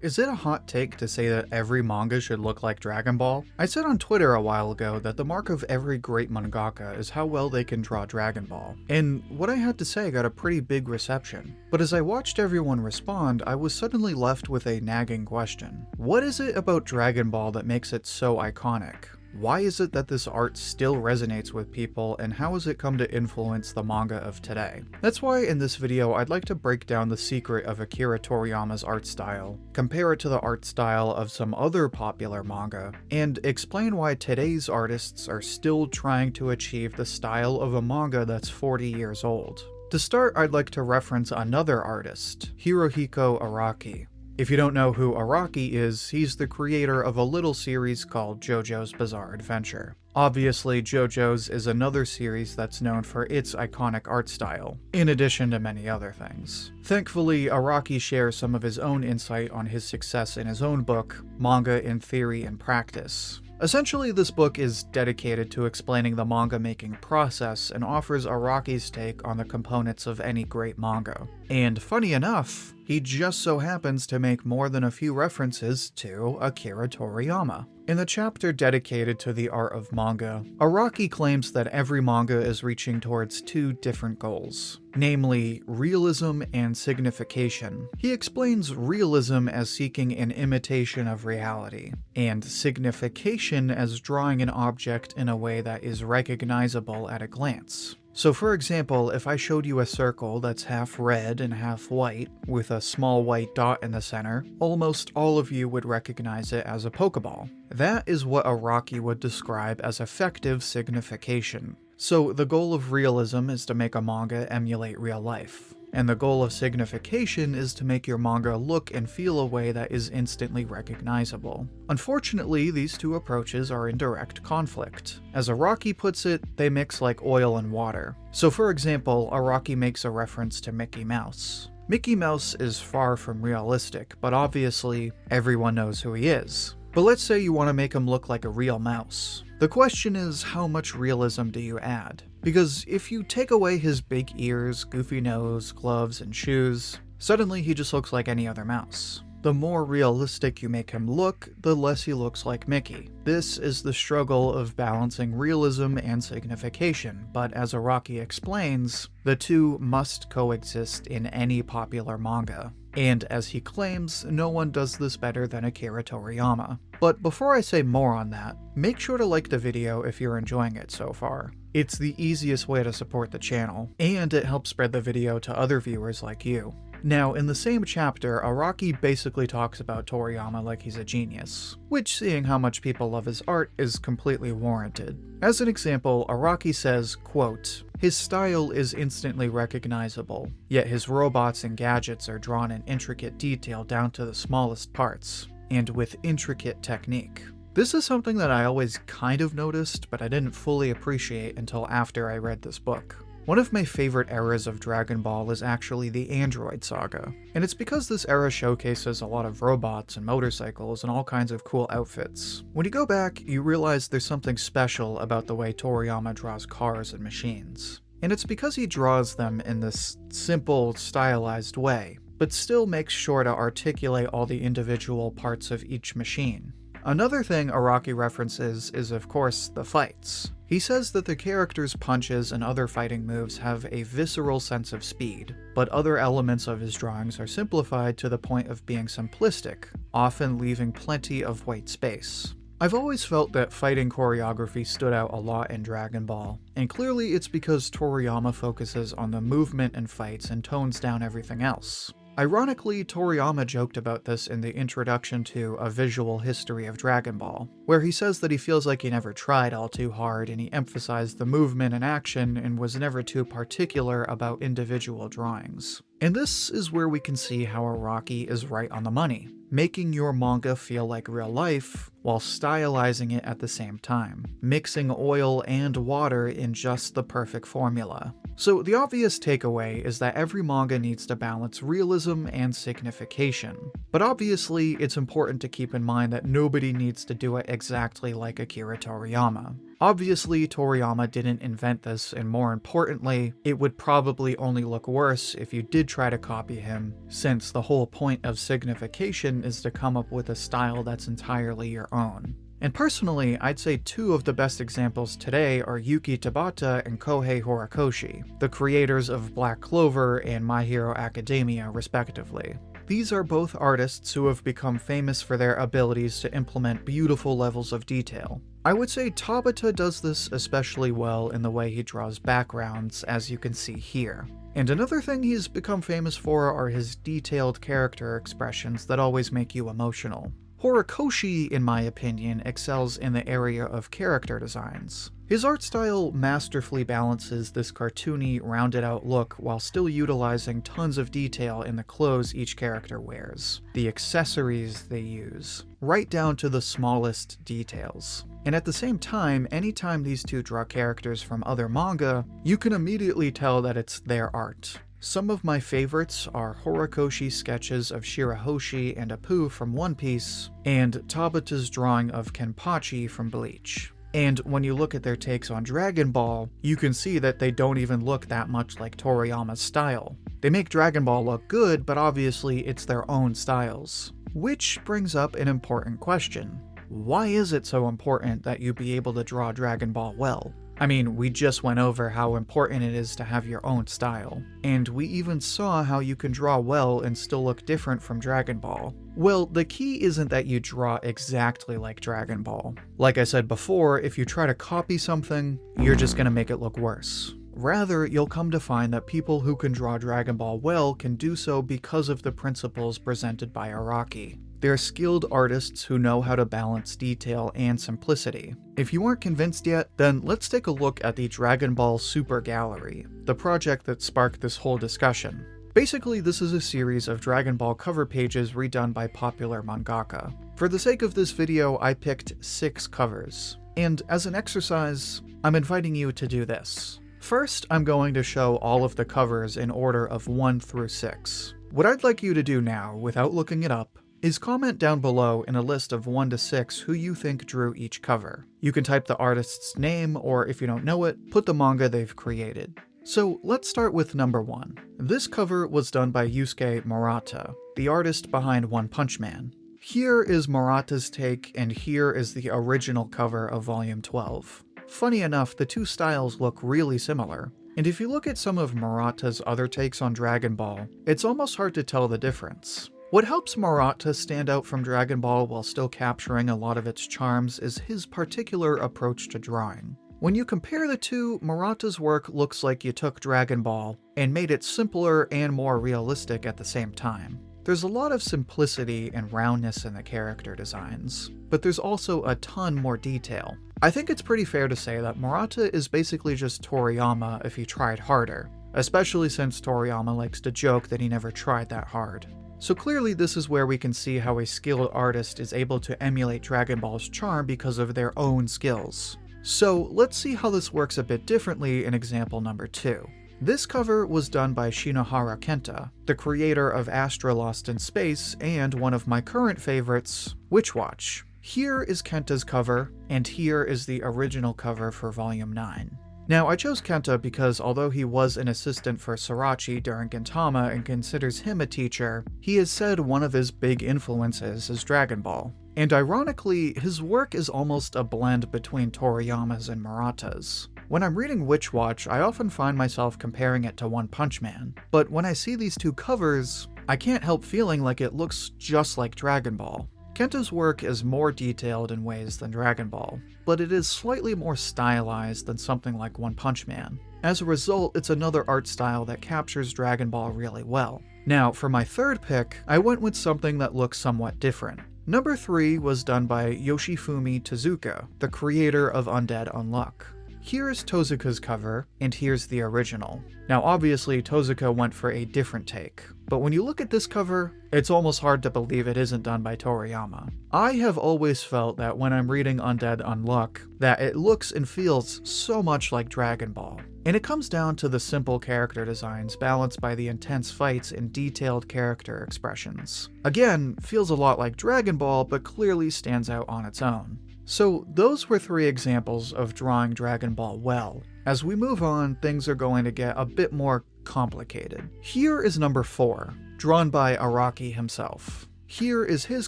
Is it a hot take to say that every manga should look like Dragon Ball? I said on Twitter a while ago that the mark of every great mangaka is how well they can draw Dragon Ball, and what I had to say got a pretty big reception. But as I watched everyone respond, I was suddenly left with a nagging question. What is it about Dragon Ball that makes it so iconic? Why is it that this art still resonates with people, and how has it come to influence the manga of today? That's why in this video I'd like to break down the secret of Akira Toriyama's art style, compare it to the art style of some other popular manga, and explain why today's artists are still trying to achieve the style of a manga that's 40 years old. To start, I'd like to reference another artist, Hirohiko Araki. If you don't know who Araki is, he's the creator of a little series called JoJo's Bizarre Adventure. Obviously, JoJo's is another series that's known for its iconic art style, in addition to many other things. Thankfully, Araki shares some of his own insight on his success in his own book, Manga in Theory and Practice. Essentially, this book is dedicated to explaining the manga making process and offers Araki's take on the components of any great manga. And funny enough, he just so happens to make more than a few references to Akira Toriyama. In the chapter dedicated to the art of manga, Araki claims that every manga is reaching towards two different goals, namely realism and signification. He explains realism as seeking an imitation of reality, and signification as drawing an object in a way that is recognizable at a glance. So for example, if I showed you a circle that's half red and half white, with a small white dot in the center, almost all of you would recognize it as a Pokeball. That is what Araki would describe as effective signification. So the goal of realism is to make a manga emulate real life, and the goal of signification is to make your manga look and feel a way that is instantly recognizable. Unfortunately, these two approaches are in direct conflict. As Araki puts it, they mix like oil and water. So for example, Araki makes a reference to Mickey Mouse. Mickey Mouse is far from realistic, but obviously everyone knows who he is. But let's say you want to make him look like a real mouse. The question is, how much realism do you add? Because if you take away his big ears, goofy nose, gloves, and shoes, suddenly he just looks like any other mouse. The more realistic you make him look, the less he looks like Mickey. This is the struggle of balancing realism and signification, but as Araki explains, the two must coexist in any popular manga. And as he claims, no one does this better than Akira Toriyama. But before I say more on that, make sure to like the video if you're enjoying it so far. It's the easiest way to support the channel, and it helps spread the video to other viewers like you. Now, in the same chapter, Araki basically talks about Toriyama like he's a genius, which, seeing how much people love his art, is completely warranted. As an example, Araki says, quote, "His style is instantly recognizable, yet his robots and gadgets are drawn in intricate detail down to the smallest parts, and with intricate technique." This is something that I always kind of noticed, but I didn't fully appreciate until after I read this book. One of my favorite eras of Dragon Ball is actually the Android saga, and it's because this era showcases a lot of robots and motorcycles and all kinds of cool outfits. When you go back, you realize there's something special about the way Toriyama draws cars and machines. And it's because he draws them in this simple, stylized way, but still makes sure to articulate all the individual parts of each machine. Another thing Araki references is, of course, the fights. He says that the character's punches and other fighting moves have a visceral sense of speed, but other elements of his drawings are simplified to the point of being simplistic, often leaving plenty of white space. I've always felt that fighting choreography stood out a lot in Dragon Ball, and clearly it's because Toriyama focuses on the movement and fights and tones down everything else. Ironically, Toriyama joked about this in the introduction to A Visual History of Dragon Ball, where he says that he feels like he never tried all too hard and he emphasized the movement and action and was never too particular about individual drawings. And this is where we can see how Araki is right on the money, making your manga feel like real life while stylizing it at the same time, mixing oil and water in just the perfect formula. So the obvious takeaway is that every manga needs to balance realism and signification. But obviously, it's important to keep in mind that nobody needs to do it exactly like Akira Toriyama. Obviously, Toriyama didn't invent this, and more importantly, it would probably only look worse if you did try to copy him, since the whole point of signification is to come up with a style that's entirely your own. And personally, I'd say two of the best examples today are Yuki Tabata and Kohei Horikoshi, the creators of Black Clover and My Hero Academia, respectively. These are both artists who have become famous for their abilities to implement beautiful levels of detail. I would say Tabata does this especially well in the way he draws backgrounds, as you can see here. And another thing he's become famous for are his detailed character expressions that always make you emotional. Horikoshi, in my opinion, excels in the area of character designs. His art style masterfully balances this cartoony, rounded-out look while still utilizing tons of detail in the clothes each character wears, the accessories they use, right down to the smallest details. And at the same time, anytime these two draw characters from other manga, you can immediately tell that it's their art. Some of my favorites are Horikoshi's sketches of Shirahoshi and Apu from One Piece, and Tabata's drawing of Kenpachi from Bleach. And when you look at their takes on Dragon Ball, you can see that they don't even look that much like Toriyama's style. They make Dragon Ball look good, but obviously it's their own styles. Which brings up an important question. Why is it so important that you be able to draw Dragon Ball well? I mean, we just went over how important it is to have your own style, and we even saw how you can draw well and still look different from Dragon Ball. Well, the key isn't that you draw exactly like Dragon Ball. Like I said before, if you try to copy something, you're just gonna make it look worse. Rather, you'll come to find that people who can draw Dragon Ball well can do so because of the principles presented by Araki. They're skilled artists who know how to balance detail and simplicity. If you aren't convinced yet, then let's take a look at the Dragon Ball Super Gallery, the project that sparked this whole discussion. Basically, this is a series of Dragon Ball cover pages redone by popular mangaka. For the sake of this video, I picked 6 covers. And as an exercise, I'm inviting you to do this. First, I'm going to show all of the covers in order of 1 through 6. What I'd like you to do now, without looking it up, is comment down below in a list of 1 to 6 who you think drew each cover. You can type the artist's name, or if you don't know it, put the manga they've created. So let's start with number 1. This cover was done by Yusuke Murata, the artist behind One Punch Man. Here is Murata's take, and here is the original cover of Volume 12. Funny enough, the two styles look really similar. And if you look at some of Murata's other takes on Dragon Ball, it's almost hard to tell the difference. What helps Murata stand out from Dragon Ball while still capturing a lot of its charms is his particular approach to drawing. When you compare the two, Murata's work looks like you took Dragon Ball and made it simpler and more realistic at the same time. There's a lot of simplicity and roundness in the character designs, but there's also a ton more detail. I think it's pretty fair to say that Murata is basically just Toriyama if he tried harder, especially since Toriyama likes to joke that he never tried that hard. So clearly this is where we can see how a skilled artist is able to emulate Dragon Ball's charm because of their own skills. So let's see how this works a bit differently in example number 2. This cover was done by Shinohara Kenta, the creator of Astra Lost in Space and one of my current favorites, Witch Watch. Here is Kenta's cover, and here is the original cover for Volume 9. Now, I chose Kenta because although he was an assistant for Sorachi during Gintama and considers him a teacher, he has said one of his big influences is Dragon Ball. And ironically, his work is almost a blend between Toriyama's and Murata's. When I'm reading Witch Watch, I often find myself comparing it to One Punch Man, but when I see these two covers, I can't help feeling like it looks just like Dragon Ball. Kenta's work is more detailed in ways than Dragon Ball, but it is slightly more stylized than something like One Punch Man. As a result, it's another art style that captures Dragon Ball really well. Now, for my third pick, I went with something that looks somewhat different. Number 3 was done by Yoshifumi Tezuka, the creator of Undead Unluck. Here is Tozuka's cover, and here's the original. Now obviously Tozuka went for a different take, but when you look at this cover, it's almost hard to believe it isn't done by Toriyama. I have always felt that when I'm reading Undead Unluck, that it looks and feels so much like Dragon Ball. And it comes down to the simple character designs balanced by the intense fights and detailed character expressions. Again, feels a lot like Dragon Ball, but clearly stands out on its own. So those were 3 examples of drawing Dragon Ball well. As we move on, things are going to get a bit more complicated. Here is number 4, drawn by Araki himself. Here is his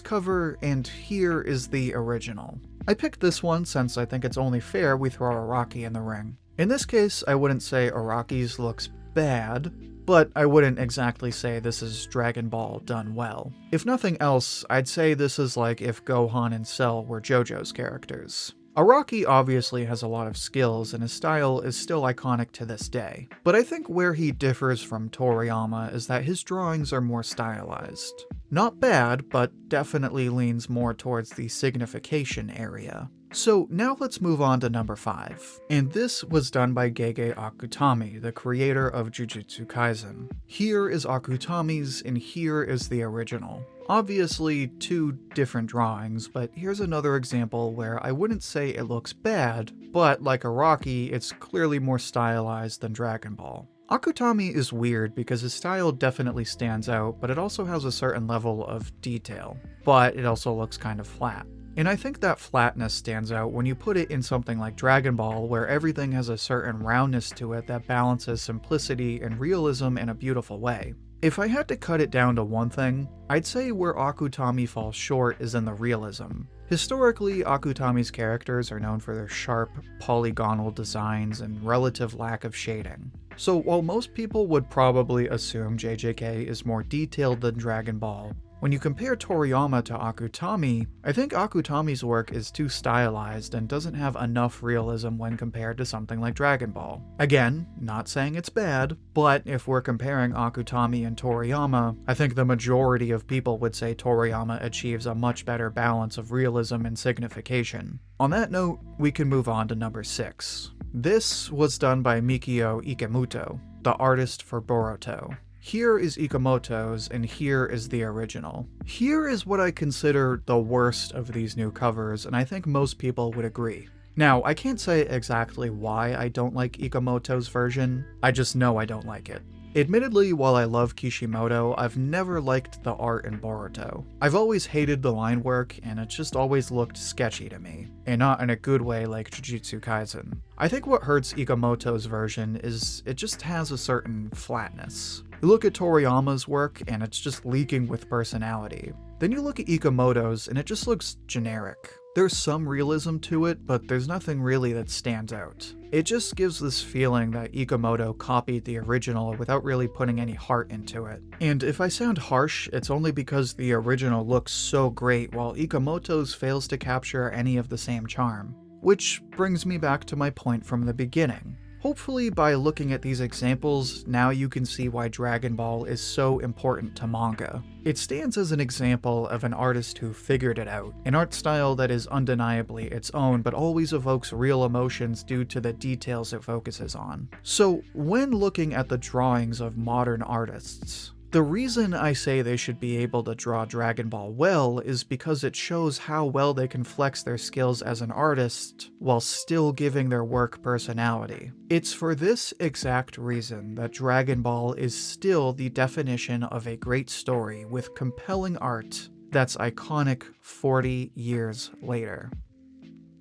cover, and here is the original. I picked this one since I think it's only fair we throw Araki in the ring. In this case, I wouldn't say Araki's looks bad, but I wouldn't exactly say this is Dragon Ball done well. If nothing else, I'd say this is like if Gohan and Cell were JoJo's characters. Araki obviously has a lot of skills and his style is still iconic to this day, but I think where he differs from Toriyama is that his drawings are more stylized. Not bad, but definitely leans more towards the signification area. So now let's move on to number 5, and this was done by Gege Akutami, the creator of Jujutsu Kaisen. Here is Akutami's, and here is the original. Obviously 2 different drawings, but here's another example where I wouldn't say it looks bad, but like Araki, it's clearly more stylized than Dragon Ball. Akutami is weird because his style definitely stands out, but it also has a certain level of detail, but it also looks kind of flat. And I think that flatness stands out when you put it in something like Dragon Ball, where everything has a certain roundness to it that balances simplicity and realism in a beautiful way. If I had to cut it down to one thing, I'd say where Akutami falls short is in the realism. Historically, Akutami's characters are known for their sharp, polygonal designs and relative lack of shading. So while most people would probably assume JJK is more detailed than Dragon Ball, when you compare Toriyama to Akutami, I think Akutami's work is too stylized and doesn't have enough realism when compared to something like Dragon Ball. Again, not saying it's bad, but if we're comparing Akutami and Toriyama, I think the majority of people would say Toriyama achieves a much better balance of realism and signification. On that note, we can move on to number 6. This was done by Mikio Ikemoto, the artist for Boruto. Here is Ikemoto's, and here is the original. Here is what I consider the worst of these new covers, and I think most people would agree. Now, I can't say exactly why I don't like Ikemoto's version, I just know I don't like it. Admittedly, while I love Kishimoto, I've never liked the art in Boruto. I've always hated the line work, and it just always looked sketchy to me, and not in a good way like Jujutsu Kaisen. I think what hurts Ikemoto's version is it just has a certain flatness. You look at Toriyama's work, and it's just leaking with personality. Then you look at Ikemoto's, and it just looks generic. There's some realism to it, but there's nothing really that stands out. It just gives this feeling that Ikemoto copied the original without really putting any heart into it. And if I sound harsh, it's only because the original looks so great while Ikemoto's fails to capture any of the same charm. Which brings me back to my point from the beginning. Hopefully by looking at these examples, now you can see why Dragon Ball is so important to manga. It stands as an example of an artist who figured it out, an art style that is undeniably its own but always evokes real emotions due to the details it focuses on. So when looking at the drawings of modern artists, the reason I say they should be able to draw Dragon Ball well is because it shows how well they can flex their skills as an artist while still giving their work personality. It's for this exact reason that Dragon Ball is still the definition of a great story with compelling art that's iconic 40 years later.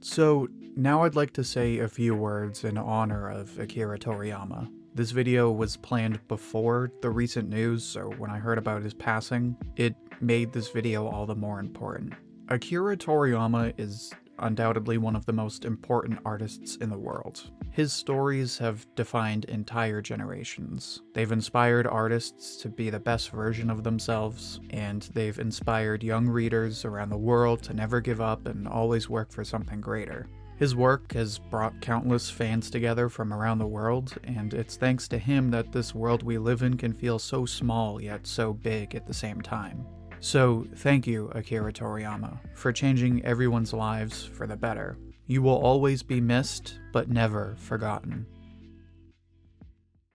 So now I'd like to say a few words in honor of Akira Toriyama. This video was planned before the recent news, so when I heard about his passing, it made this video all the more important. Akira Toriyama is undoubtedly one of the most important artists in the world. His stories have defined entire generations. They've inspired artists to be the best version of themselves, and they've inspired young readers around the world to never give up and always work for something greater. His work has brought countless fans together from around the world, and it's thanks to him that this world we live in can feel so small yet so big at the same time. So thank you, Akira Toriyama, for changing everyone's lives for the better. You will always be missed, but never forgotten.